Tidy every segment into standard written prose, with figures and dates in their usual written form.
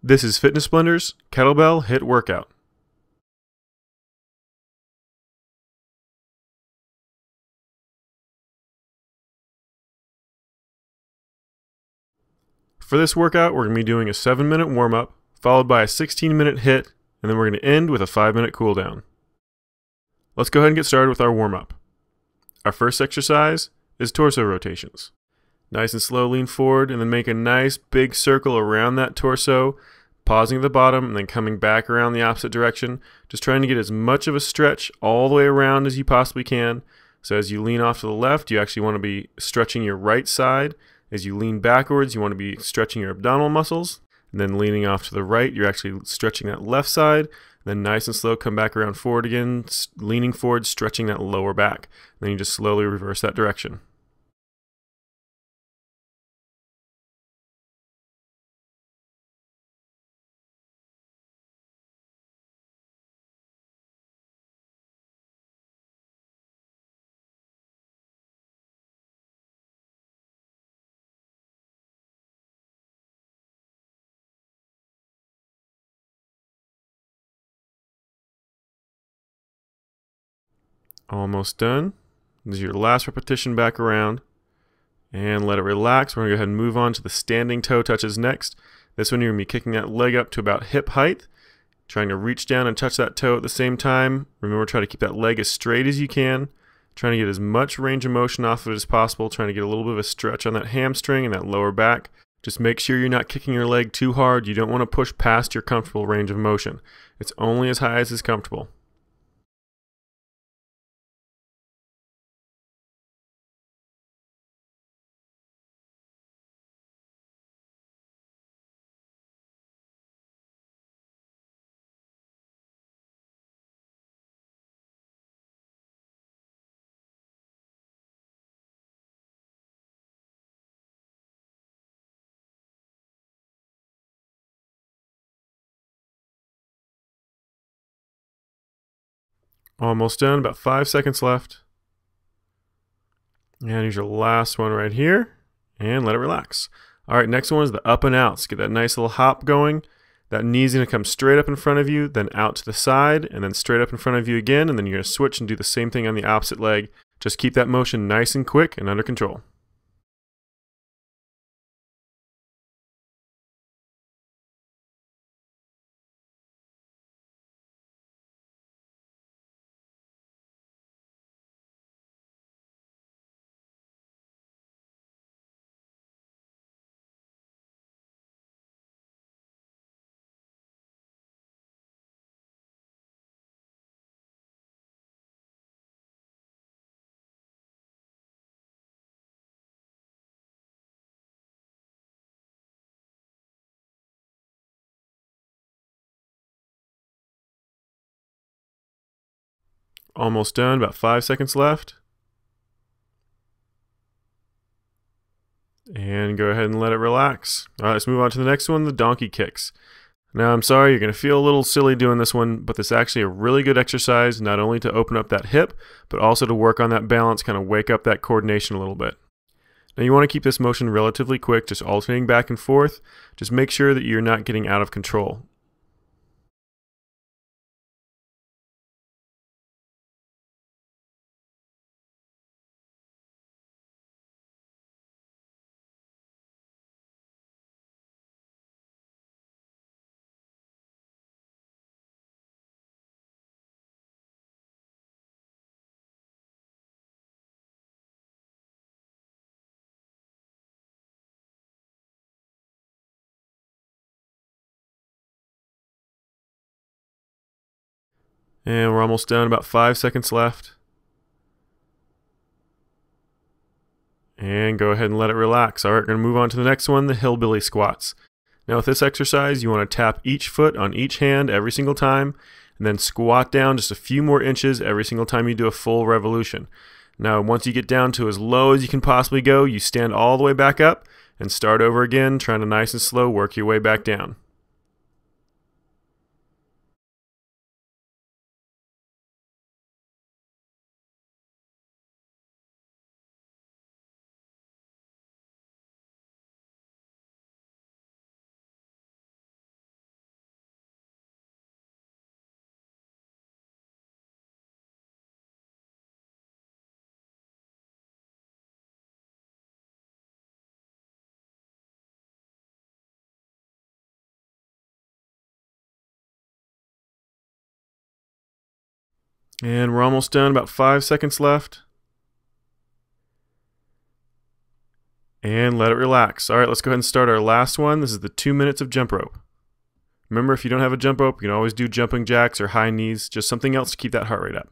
This is Fitness Blender's Kettlebell HIIT Workout. For this workout, we're going to be doing a 7-minute warm-up, followed by a 16-minute HIIT, and then we're going to end with a 5-minute cool down. Let's go ahead and get started with our warm-up. Our first exercise is torso rotations. Nice and slow, lean forward, and then make a nice big circle around that torso, pausing at the bottom and then coming back around the opposite direction, just trying to get as much of a stretch all the way around as you possibly can. So as you lean off to the left, you actually want to be stretching your right side. As you lean backwards, you want to be stretching your abdominal muscles. And then leaning off to the right, you're actually stretching that left side. Then nice and slow, come back around forward again, leaning forward, stretching that lower back. Then you just slowly reverse that direction. Almost done. This is your last repetition back around. And let it relax. We're going to go ahead and move on to the standing toe touches next. This one you're going to be kicking that leg up to about hip height, trying to reach down and touch that toe at the same time. Remember, try to keep that leg as straight as you can, trying to get as much range of motion off of it as possible, trying to get a little bit of a stretch on that hamstring and that lower back. Just make sure you're not kicking your leg too hard. You don't want to push past your comfortable range of motion. It's only as high as is comfortable. Almost done, about 5 seconds left. And here's your last one right here. And let it relax. All right, next one is the up and outs. Get that nice little hop going. That knee's gonna come straight up in front of you, then out to the side, and then straight up in front of you again, and then you're gonna switch and do the same thing on the opposite leg. Just keep that motion nice and quick and under control. Almost done, about 5 seconds left. And go ahead and let it relax. All right, let's move on to the next one, the donkey kicks. Now, I'm sorry, you're going to feel a little silly doing this one, but this is actually a really good exercise, not only to open up that hip, but also to work on that balance, kind of wake up that coordination a little bit. Now, you want to keep this motion relatively quick, just alternating back and forth. Just make sure that you're not getting out of control. And we're almost done, about 5 seconds left. And go ahead and let it relax. All right, we're going to move on to the next one, the hillbilly squats. Now with this exercise, you want to tap each foot on each hand every single time, and then squat down just a few more inches every single time you do a full revolution. Now once you get down to as low as you can possibly go, you stand all the way back up and start over again, trying to nice and slow work your way back down. And we're almost done, about 5 seconds left. And let it relax. All right, let's go ahead and start our last one. This is the 2 minutes of jump rope. Remember, if you don't have a jump rope, you can always do jumping jacks or high knees, just something else to keep that heart rate up.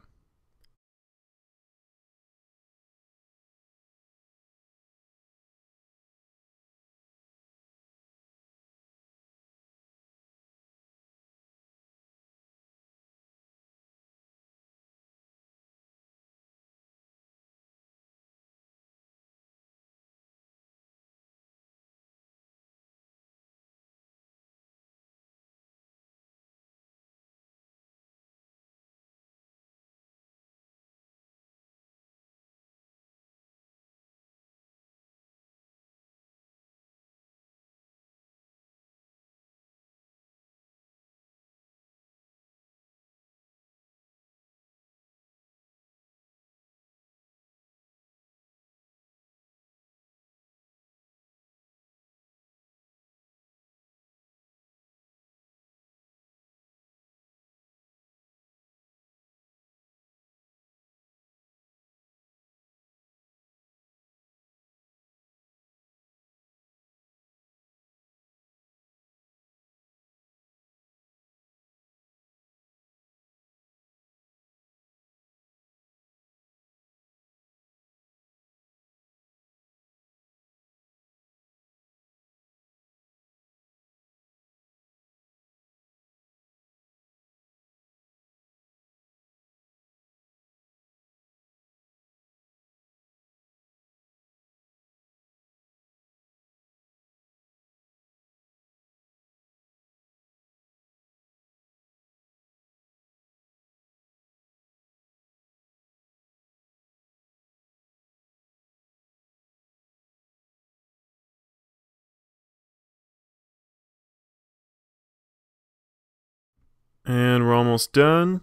And we're almost done.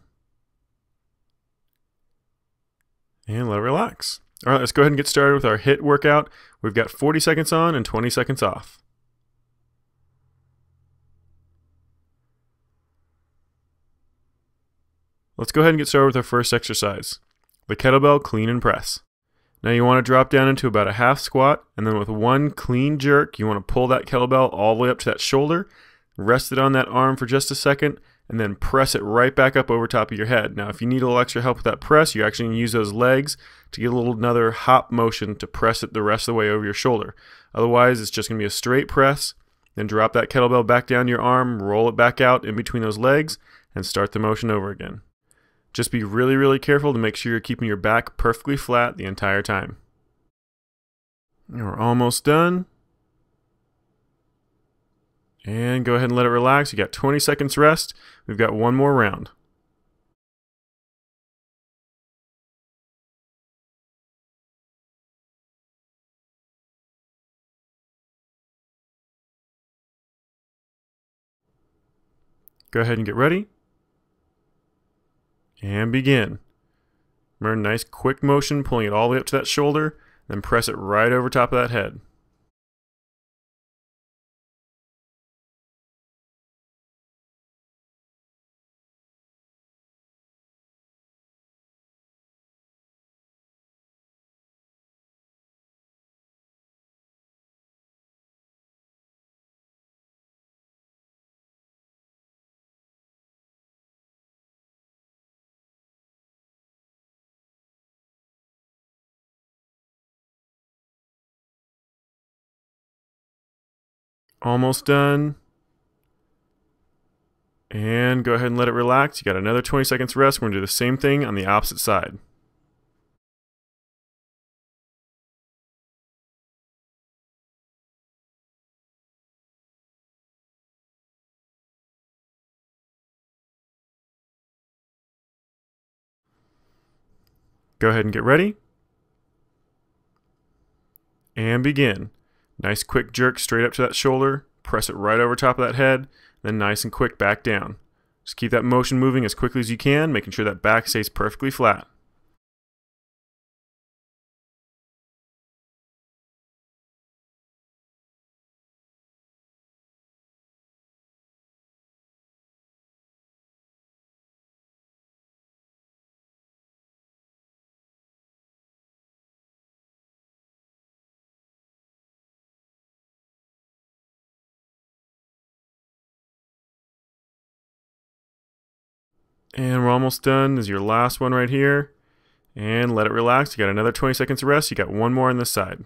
And let it relax. All right, let's go ahead and get started with our HIIT workout. We've got 40 seconds on and 20 seconds off. Let's go ahead and get started with our first exercise, the kettlebell clean and press. Now you want to drop down into about a half squat, and then with one clean jerk, you want to pull that kettlebell all the way up to that shoulder, rest it on that arm for just a second, and then press it right back up over top of your head. Now if you need a little extra help with that press, you actually use those legs to get another hop motion to press it the rest of the way over your shoulder. Otherwise, it's just going to be a straight press, then drop that kettlebell back down your arm, roll it back out in between those legs, and start the motion over again. Just be really, really careful to make sure you're keeping your back perfectly flat the entire time. And we're almost done. And go ahead and let it relax. You got 20 seconds rest. We've got one more round. Go ahead and get ready. And begin. Remember, nice quick motion, pulling it all the way up to that shoulder, then press it right over top of that head. Almost done. And go ahead and let it relax. You got another 20 seconds rest. We're going to do the same thing on the opposite side. Go ahead and get ready. And begin. Nice quick jerk straight up to that shoulder. Press it right over top of that head. Then nice and quick back down. Just keep that motion moving as quickly as you can, making sure that back stays perfectly flat. And we're almost done. This is your last one right here. And let it relax. You got another 20 seconds of rest. You got one more on this side.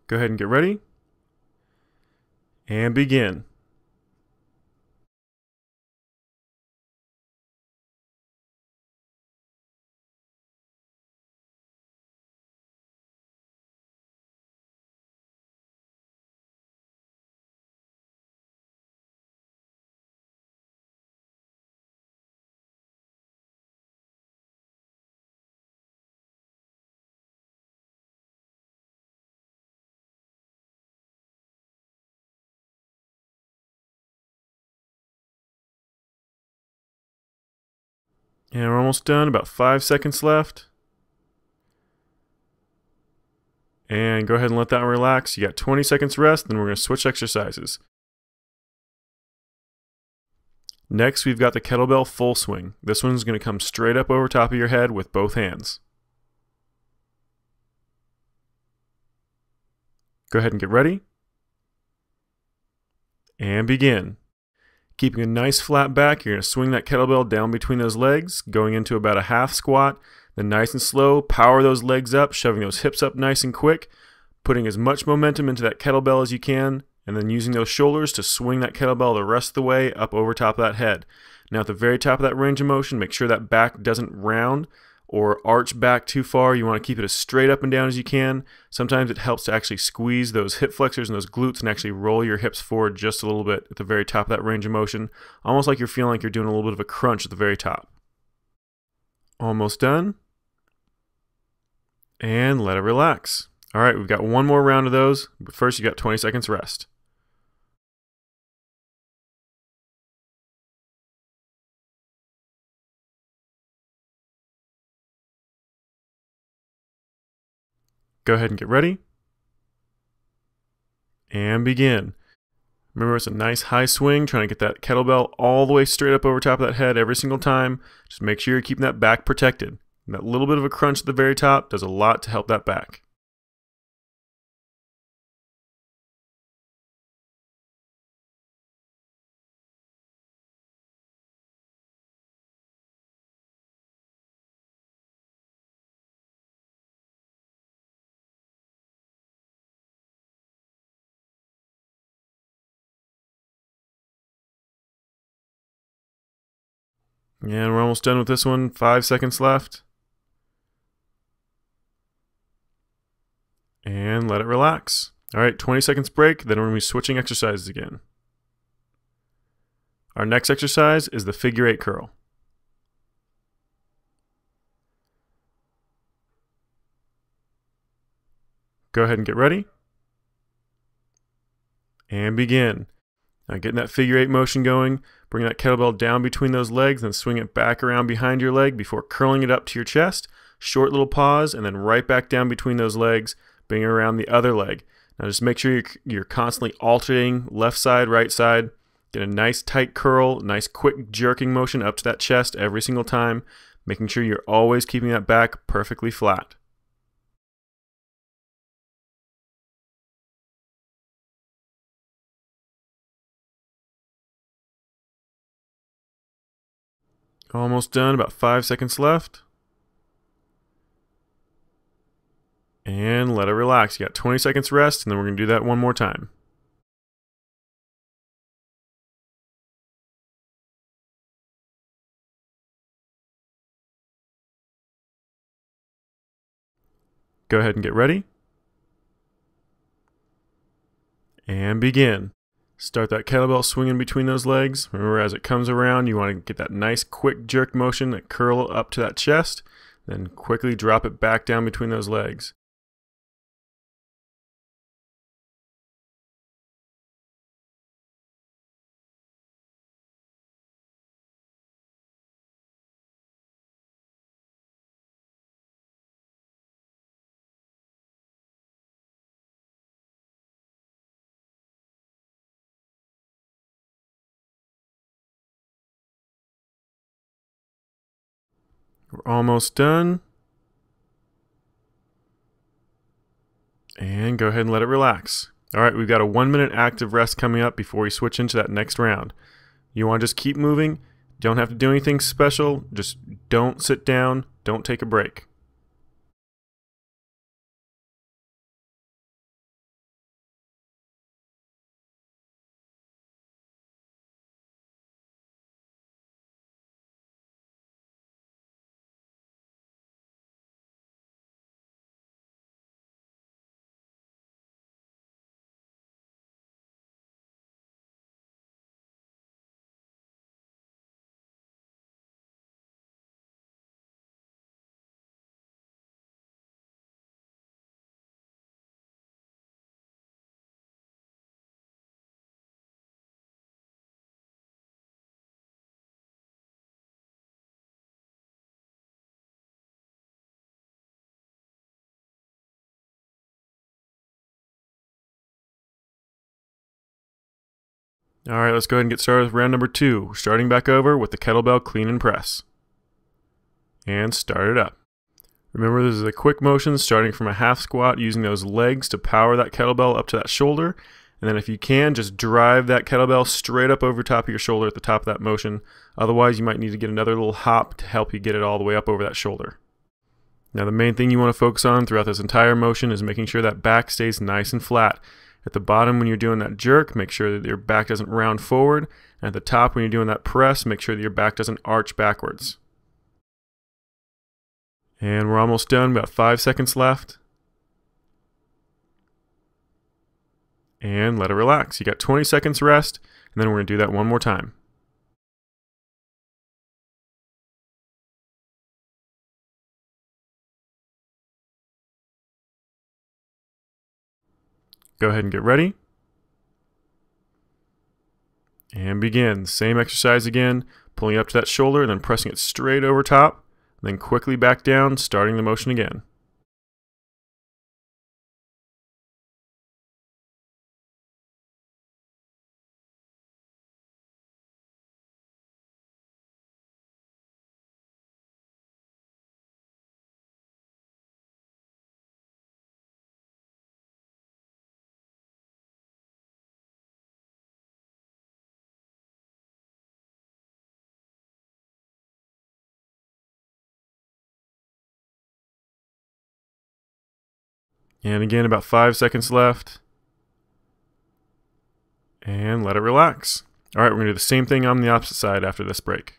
Go ahead and get ready. And begin. And we're almost done. About 5 seconds left. And go ahead and let that one relax. You got 20 seconds rest, then we're going to switch exercises. Next, we've got the kettlebell full swing. This one's going to come straight up over top of your head with both hands. Go ahead and get ready. And begin. Keeping a nice flat back, you're going to swing that kettlebell down between those legs, going into about a half squat. Then nice and slow, power those legs up, shoving those hips up nice and quick, putting as much momentum into that kettlebell as you can, and then using those shoulders to swing that kettlebell the rest of the way up over top of that head. Now at the very top of that range of motion, make sure that back doesn't round or arch back too far. You want to keep it as straight up and down as you can. Sometimes it helps to actually squeeze those hip flexors and those glutes and actually roll your hips forward just a little bit at the very top of that range of motion, almost like you're feeling like you're doing a little bit of a crunch at the very top. Almost done. And let it relax. All right, we've got one more round of those, but first you got 20 seconds rest. Go ahead and get ready. And begin. Remember, it's a nice high swing, trying to get that kettlebell all the way straight up over top of that head every single time. Just make sure you're keeping that back protected. And that little bit of a crunch at the very top does a lot to help that back. And we're almost done with this one. 5 seconds left. And let it relax. All right, 20 seconds break, then we're going to be switching exercises again. Our next exercise is the figure 8 curl. Go ahead and get ready. And begin. Now getting that figure 8 motion going, bring that kettlebell down between those legs, then swing it back around behind your leg before curling it up to your chest. Short little pause, and then right back down between those legs, bring it around the other leg. Now just make sure you're constantly alternating left side, right side. Get a nice tight curl, nice quick jerking motion up to that chest every single time, making sure you're always keeping that back perfectly flat. Almost done, about 5 seconds left. And let it relax. You got 20 seconds rest, and then we're going to do that one more time. Go ahead and get ready. And begin. Start that kettlebell swinging between those legs. Remember, as it comes around, you want to get that nice quick jerk motion, that curl up to that chest, then quickly drop it back down between those legs. We're almost done. And go ahead and let it relax. All right, we've got a 1-minute active rest coming up before we switch into that next round. You want to just keep moving. Don't have to do anything special. Just don't sit down. Don't take a break. All right, let's go ahead and get started with round number 2. We're starting back over with the kettlebell clean and press. And start it up. Remember, this is a quick motion starting from a half squat using those legs to power that kettlebell up to that shoulder. And then if you can, just drive that kettlebell straight up over top of your shoulder at the top of that motion. Otherwise, you might need to get another little hop to help you get it all the way up over that shoulder. Now, the main thing you want to focus on throughout this entire motion is making sure that back stays nice and flat. At the bottom, when you're doing that jerk, make sure that your back doesn't round forward. And at the top, when you're doing that press, make sure that your back doesn't arch backwards. And we're almost done, about 5 seconds left. And let it relax. You got 20 seconds rest, and then we're going to do that one more time. Go ahead and get ready. And begin. Same exercise again, pulling up to that shoulder and then pressing it straight over top, and then quickly back down, starting the motion again. And again, about 5 seconds left. And let it relax. All right, we're going to do the same thing on the opposite side after this break.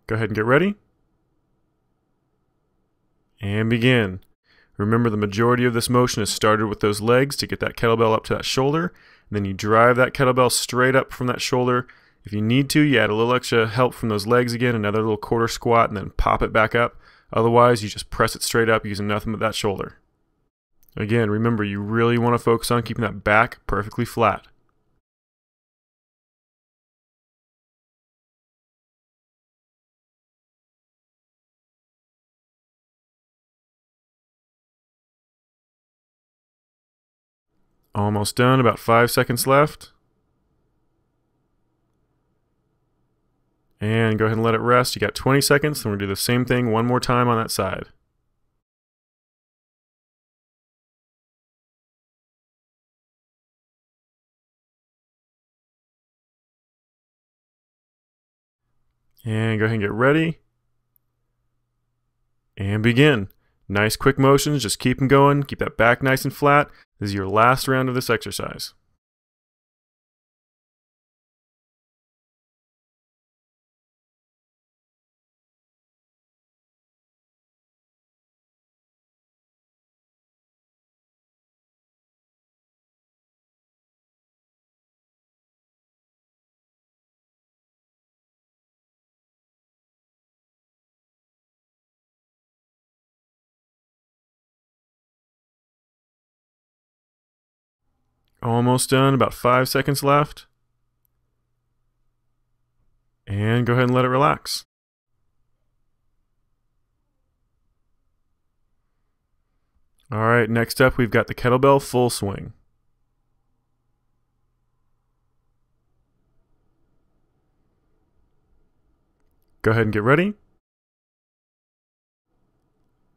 Go ahead and get ready. And begin. Remember, the majority of this motion is started with those legs to get that kettlebell up to that shoulder. And then you drive that kettlebell straight up from that shoulder. If you need to, you add a little extra help from those legs again, another little quarter squat, and then pop it back up. Otherwise, you just press it straight up using nothing but that shoulder. Again, remember, you really want to focus on keeping that back perfectly flat. Almost done, about 5 seconds left. And go ahead and let it rest. You got 20 seconds, and we're going to do the same thing one more time on that side. And go ahead and get ready. And begin. Nice quick motions, just keep them going. Keep that back nice and flat. This is your last round of this exercise. Almost done, about 5 seconds left. And go ahead and let it relax. All right, next up we've got the kettlebell full swing. Go ahead and get ready.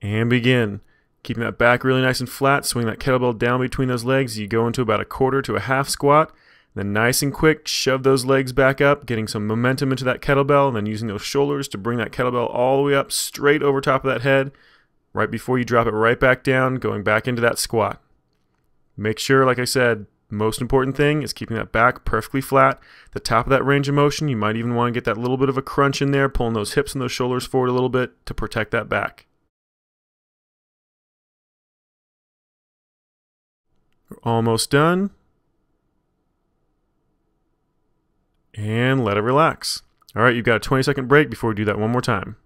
And begin. Keeping that back really nice and flat, swing that kettlebell down between those legs. You go into about a quarter to a half squat. Then nice and quick, shove those legs back up, getting some momentum into that kettlebell, and then using those shoulders to bring that kettlebell all the way up straight over top of that head, right before you drop it right back down, going back into that squat. Make sure, like I said, most important thing is keeping that back perfectly flat. The top of that range of motion, you might even want to get that little bit of a crunch in there, pulling those hips and those shoulders forward a little bit to protect that back. We're almost done. And let it relax. All right, you've got a 20-second break before we do that one more time.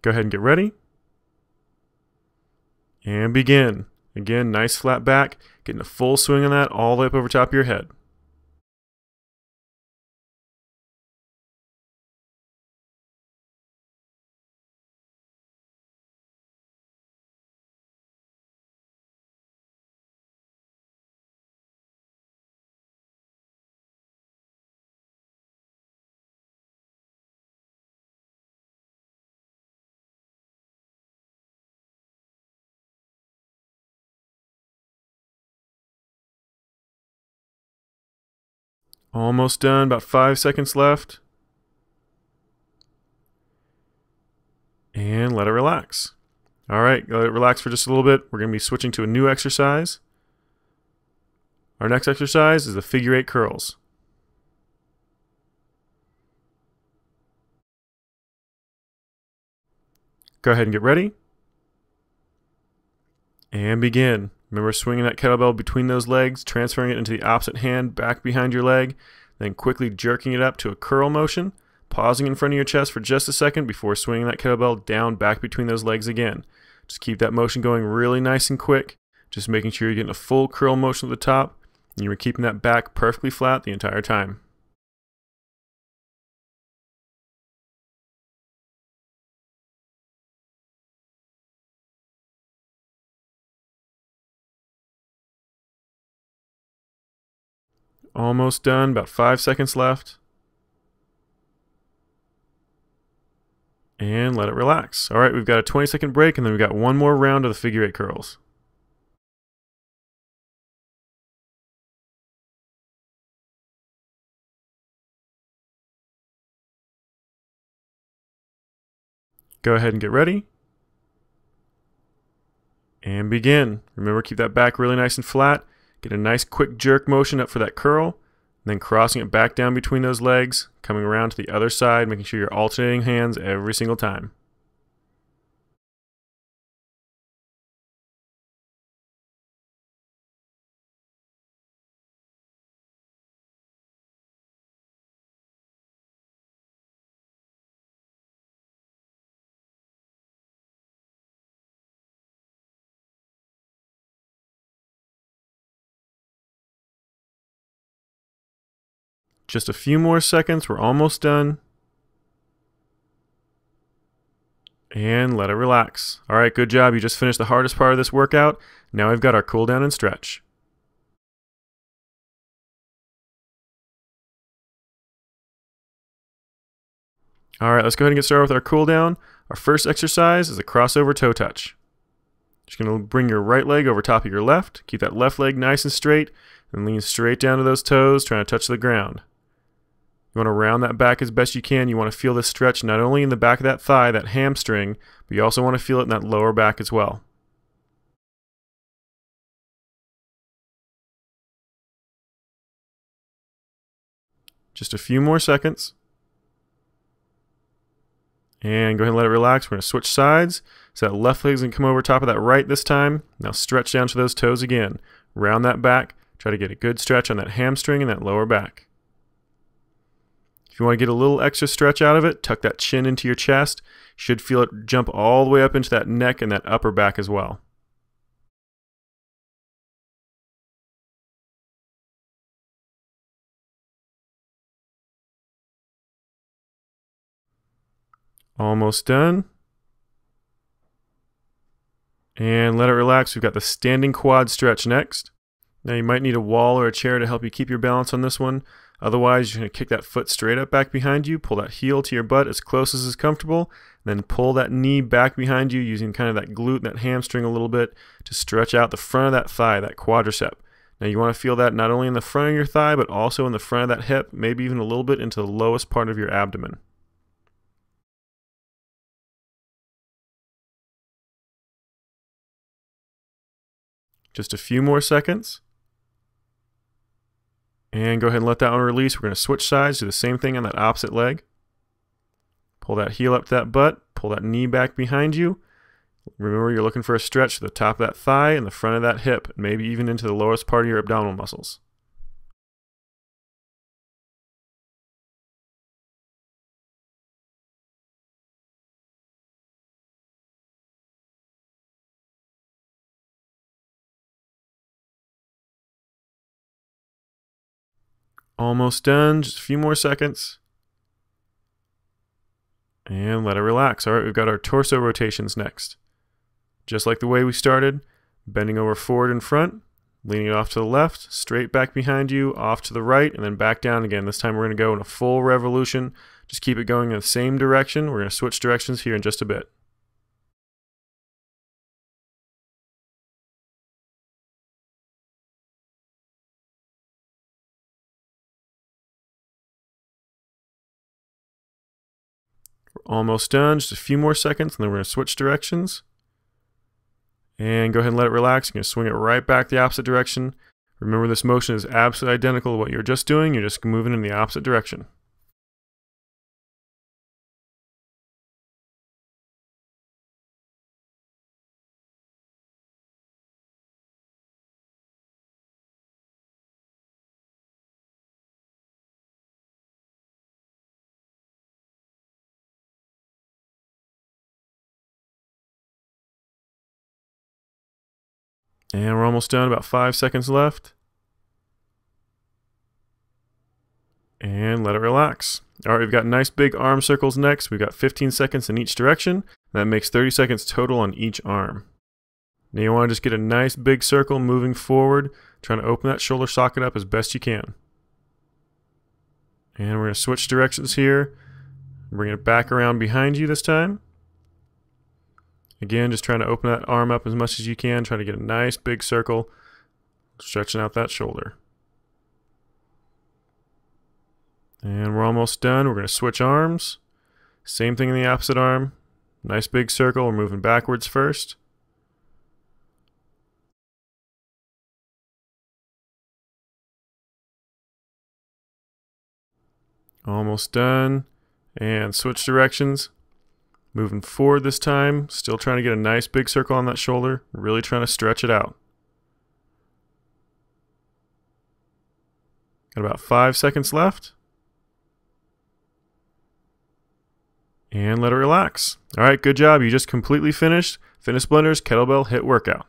Go ahead and get ready. And begin. Again, nice flat back, getting a full swing on that all the way up over top of your head. Almost done, about 5 seconds left. And let it relax. All right, let it relax for just a little bit. We're going to be switching to a new exercise. Our next exercise is the figure 8 curls. Go ahead and get ready. And begin. Remember swinging that kettlebell between those legs, transferring it into the opposite hand back behind your leg, then quickly jerking it up to a curl motion, pausing in front of your chest for just a second before swinging that kettlebell down back between those legs again. Just keep that motion going really nice and quick, just making sure you're getting a full curl motion at the top, and you're keeping that back perfectly flat the entire time. Almost done, about 5 seconds left. And let it relax. All right, we've got a 20-second break, and then we've got one more round of the figure 8 curls. Go ahead and get ready. And begin. Remember, keep that back really nice and flat. Get a nice quick jerk motion up for that curl. Then crossing it back down between those legs, coming around to the other side, making sure you're alternating hands every single time. Just a few more seconds, we're almost done. And let it relax. All right, good job. You just finished the hardest part of this workout. Now we've got our cool down and stretch. All right, let's go ahead and get started with our cool down. Our first exercise is a crossover toe touch. Just going to bring your right leg over top of your left. Keep that left leg nice and straight, and lean straight down to those toes, trying to touch the ground. You want to round that back as best you can. You want to feel this stretch not only in the back of that thigh, that hamstring, but you also want to feel it in that lower back as well. Just a few more seconds. And go ahead and let it relax. We're going to switch sides. So that left leg's going to come over top of that right this time. Now stretch down to those toes again. Round that back. Try to get a good stretch on that hamstring and that lower back. If you want to get a little extra stretch out of it, tuck that chin into your chest. You should feel it jump all the way up into that neck and that upper back as well. Almost done. And let it relax. We've got the standing quad stretch next. Now you might need a wall or a chair to help you keep your balance on this one. Otherwise, you're going to kick that foot straight up back behind you, pull that heel to your butt as close as is comfortable, and then pull that knee back behind you using kind of that glute and that hamstring a little bit to stretch out the front of that thigh, that quadricep. Now you want to feel that not only in the front of your thigh, but also in the front of that hip, maybe even a little bit into the lowest part of your abdomen. Just a few more seconds. And go ahead and let that one release. We're going to switch sides, do the same thing on that opposite leg. Pull that heel up to that butt, pull that knee back behind you. Remember, you're looking for a stretch to the top of that thigh and the front of that hip, maybe even into the lowest part of your abdominal muscles. Almost done, just a few more seconds. And let it relax. All right, we've got our torso rotations next. Just like the way we started, bending over forward in front, leaning it off to the left, straight back behind you, off to the right, and then back down again. This time we're going to go in a full revolution. Just keep it going in the same direction. We're going to switch directions here in just a bit. We're almost done, just a few more seconds, and then we're going to switch directions. And go ahead and let it relax. You're going to swing it right back the opposite direction. Remember, this motion is absolutely identical to what you're just doing. You're just moving in the opposite direction. And we're almost done, about 5 seconds left. And let it relax. All right, we've got nice big arm circles next. We've got 15 seconds in each direction. That makes 30 seconds total on each arm. Now you want to just get a nice big circle moving forward, trying to open that shoulder socket up as best you can. And we're going to switch directions here. Bring it back around behind you this time. Again, just trying to open that arm up as much as you can, trying to get a nice big circle, stretching out that shoulder. And we're almost done. We're going to switch arms. Same thing in the opposite arm. Nice big circle. We're moving backwards first. Almost done. And switch directions. Moving forward this time, still trying to get a nice big circle on that shoulder, really trying to stretch it out. Got about 5 seconds left. And let it relax. All right, good job. You just completely finished Fitness Blender's Kettlebell HIIT workout.